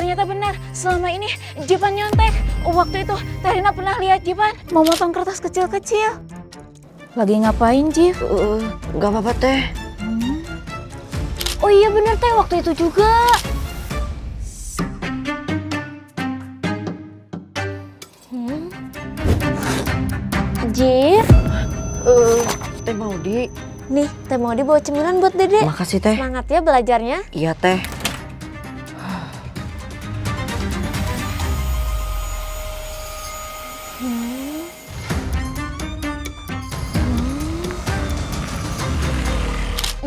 ternyata benar. Selama ini Jivan nyontek. Waktu itu Terina pernah lihat Jivan mau motong kertas kecil-kecil. Lagi ngapain, Jiv? Gak apa-apa teh. Oh iya bener teh, waktu itu juga. Jiv, Teh Maudi. nih Teh Maudi bawa cemilan buat Dede. Makasih teh. Semangat ya belajarnya. Iya teh.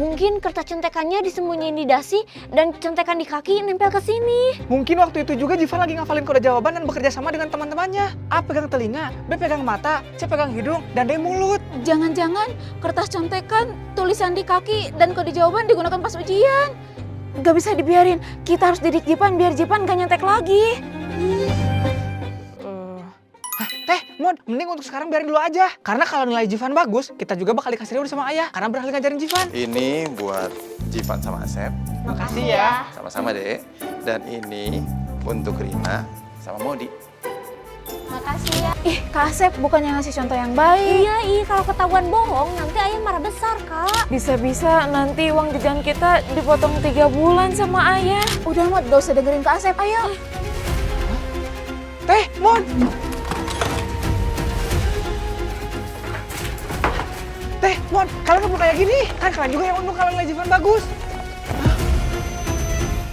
Mungkin kertas contekannya disembunyiin di dasi dan contekan di kaki nempel ke sini. Mungkin waktu itu juga Jivan lagi ngafalin kode jawaban dan bekerja sama dengan teman-temannya. A pegang telinga, B pegang mata, C pegang hidung, dan D mulut. Jangan-jangan kertas contekan, tulisan di kaki, dan kode jawaban digunakan pas ujian. Gak bisa dibiarin, kita harus didik Jivan biar Jivan gak nyontek lagi. Teh, Mon, mending untuk sekarang biarin dulu aja. Karena kalau nilai Jivan bagus, kita juga bakal dikasih reward sama ayah. Karena berhasil ngajarin Jivan. Ini buat Jivan sama Asep. Makasih ya. Sama-sama, Dek. Dan ini untuk Rina sama Modi. Makasih ya. Ih, Kak Asep bukannya ngasih contoh yang baik. Iya, kalau ketahuan bohong nanti ayah marah besar, Kak. Bisa-bisa nanti uang jajan kita dipotong 3 bulan sama ayah. Udah, Mod, gak usah dengerin Kak Asep, ayo. Teh, Mon. Teh, Mon, kalian perlu kayak gini. Kan kalian juga yang untung kalau nilai Jivan bagus.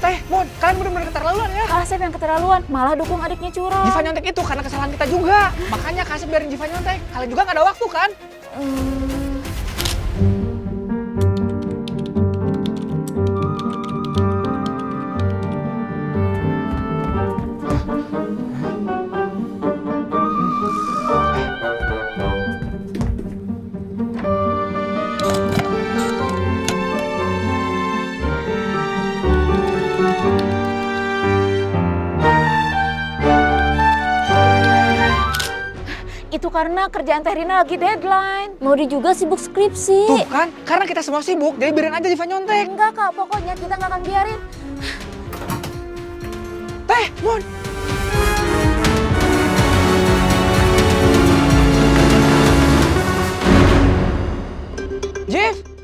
Teh, Mon, kalian bener-bener keterlaluan ya. Kak Asep yang keterlaluan, malah dukung adiknya curang. Jivan nyontek itu karena kesalahan kita juga. Makanya Kak Asep biarin Jivan nyontek. Kalian juga gak ada waktu kan? Itu karena kerjaan Teh Rina lagi deadline. Maudi juga sibuk skripsi. Tuh kan, karena kita semua sibuk, jadi biarin aja Jivan nyontek. Enggak, Kak, pokoknya kita nggak akan biarin. Teh, Mon.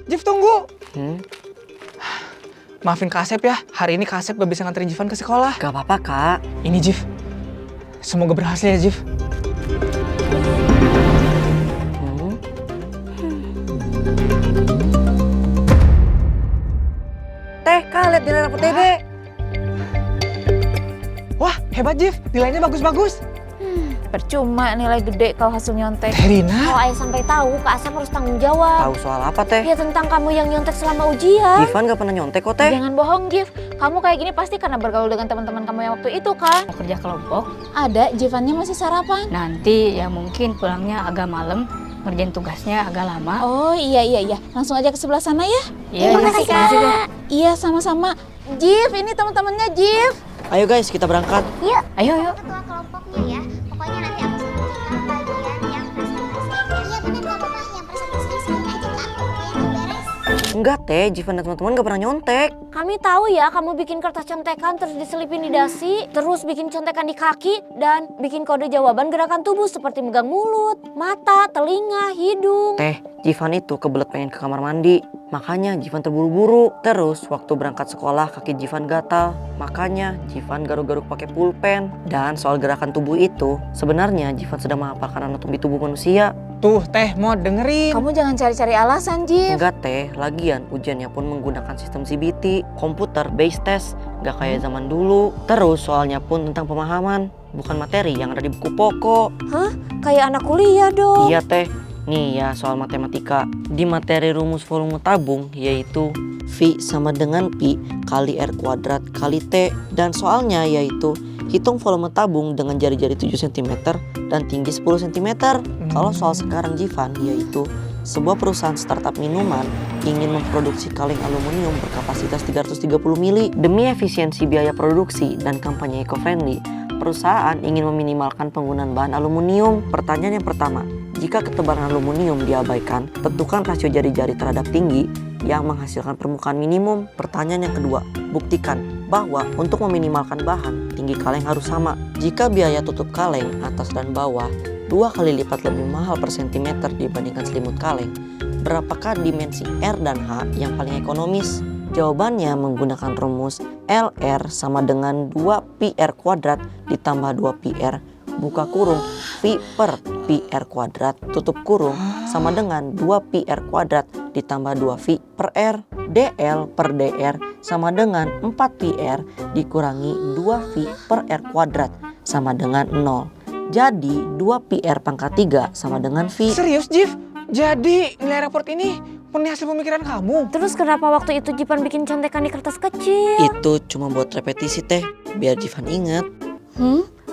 Jiv tunggu. Maafin Kak Asep ya, hari ini Kak Asep gak bisa nganterin Jivan ke sekolah. Gak apa-apa kak. Ini Jiv, semoga berhasil ya Jiv. Teh kak, lihat nilai rapot Dede. Wah, hebat Jiv, nilainya bagus-bagus. Percuma nilai gede kalau hasil nyontek. Teh Rina, Kalau ayah sampai tahu, Kak Asep harus tanggung jawab. Tahu soal apa teh? Ya tentang kamu yang nyontek selama ujian. Jivan gak pernah nyontek kok teh. Jangan bohong, Gif. Kamu kayak gini pasti karena bergaul dengan teman-teman kamu yang waktu itu kan? Mau kerja kelompok, Ada, Jivannya masih sarapan. nanti ya mungkin pulangnya agak malam, ngerjain tugasnya agak lama. Oh iya. Langsung aja ke sebelah sana ya. Iya, makasih, Kak. makasih, Kak. Iya, sama-sama. Jif, ini teman-temannya Jif. Ayo guys, kita berangkat. Ayo, yuk. Ketua kelompoknya ya. Pokoknya nanti aku suruh kita bagian yang presentasi. Iya benar nggak apa-apa, yang presentasi sini aja ke aku ya, beres. Enggak teh, Jivan dan teman-teman gak pernah nyontek. Kami tahu ya, kamu bikin kertas contekan terus diselipin di dasi, terus bikin contekan di kaki, dan bikin kode jawaban gerakan tubuh seperti megang mulut, mata, telinga, hidung. Teh, Jivan itu kebelet pengen ke kamar mandi. Makanya Jivan terburu-buru. Terus waktu berangkat sekolah kaki Jivan gatal. Makanya Jivan garuk-garuk pakai pulpen. Dan soal gerakan tubuh itu, sebenarnya Jivan sedang menghafalkan anatomi tubuh manusia. tuh Teh mau dengerin. Kamu jangan cari-cari alasan, Jif. Enggak teh, lagian ujiannya pun menggunakan sistem CBT, komputer based test, gak kayak zaman dulu. Terus soalnya pun tentang pemahaman, bukan materi yang ada di buku pokok. Kayak anak kuliah dong. Iya teh, nih ya soal matematika. Di materi rumus volume tabung yaitu V sama dengan Pi kali R kuadrat kali T. Dan soalnya yaitu hitung volume tabung dengan jari-jari 7 cm dan tinggi 10 cm. Kalau soal sekarang Jivan yaitu sebuah perusahaan startup minuman ingin memproduksi kaleng aluminium berkapasitas 330 mili. Demi efisiensi biaya produksi dan kampanye eco-friendly, perusahaan ingin meminimalkan penggunaan bahan aluminium. Pertanyaan yang pertama, jika ketebalan aluminium diabaikan, tentukan rasio jari-jari terhadap tinggi yang menghasilkan permukaan minimum. Pertanyaan yang kedua, buktikan bahwa untuk meminimalkan bahan, tinggi kaleng harus sama. Jika biaya tutup kaleng atas dan bawah 2 kali lipat lebih mahal per sentimeter dibandingkan selimut kaleng, berapakah dimensi R dan H yang paling ekonomis? Jawabannya menggunakan rumus LR sama dengan 2πr kuadrat ditambah 2πr buka kurung V per πr kuadrat tutup kurung sama dengan 2πr kuadrat ditambah 2V per R. DL per DR sama dengan 4πr dikurangi 2V per R kuadrat sama dengan 0. Jadi 2πr pangkat 3 sama dengan V. Serius, Jif? Jadi nilai raport ini murni hasil pemikiran kamu? Terus kenapa waktu itu Jipan bikin contekan di kertas kecil? Itu cuma buat repetisi teh, biar Jivan inget.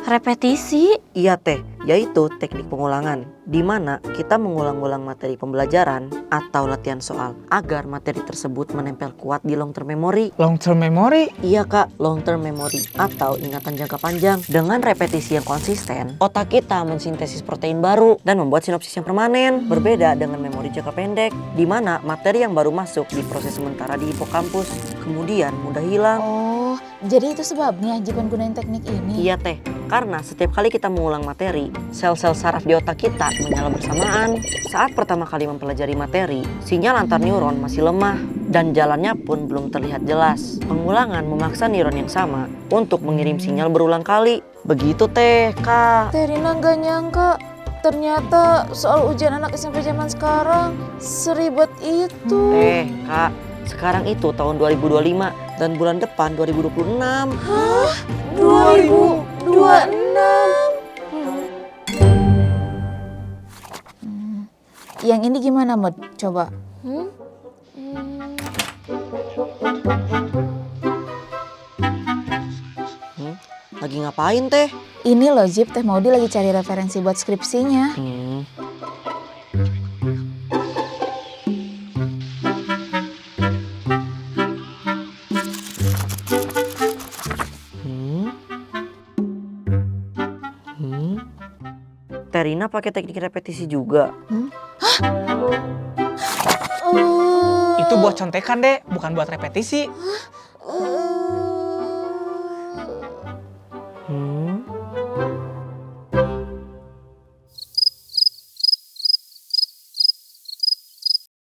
Repetisi? Iya teh, yaitu teknik pengulangan, di mana kita mengulang-ulang materi pembelajaran atau latihan soal agar materi tersebut menempel kuat di long term memory. Long term memory? Iya kak, long term memory atau ingatan jangka panjang. Dengan repetisi yang konsisten, otak kita mensintesis protein baru dan membuat sinopsis yang permanen. Berbeda dengan memori jangka pendek, di mana materi yang baru masuk diproses sementara di hipokampus, kemudian mudah hilang. Oh, jadi itu sebabnya Jipan gunain teknik ini. Iya teh, karena setiap kali kita mengulang materi, sel-sel saraf di otak kita menyala bersamaan. Saat pertama kali mempelajari materi, sinyal antar neuron masih lemah dan jalannya pun belum terlihat jelas. Pengulangan memaksa neuron yang sama untuk mengirim sinyal berulang kali. Begitu teh, Kak. Teh Rina nggak nyangka ternyata soal ujian anak SMP zaman sekarang seribet itu. Kak, sekarang itu tahun 2025 dan bulan depan 2026. 2026. Yang ini gimana, Mod? Coba. Lagi ngapain teh? Ini loh Jip, Teh Maudi lagi cari referensi buat skripsinya. Terina pakai teknik repetisi juga. Itu buat contekan deh, bukan buat repetisi.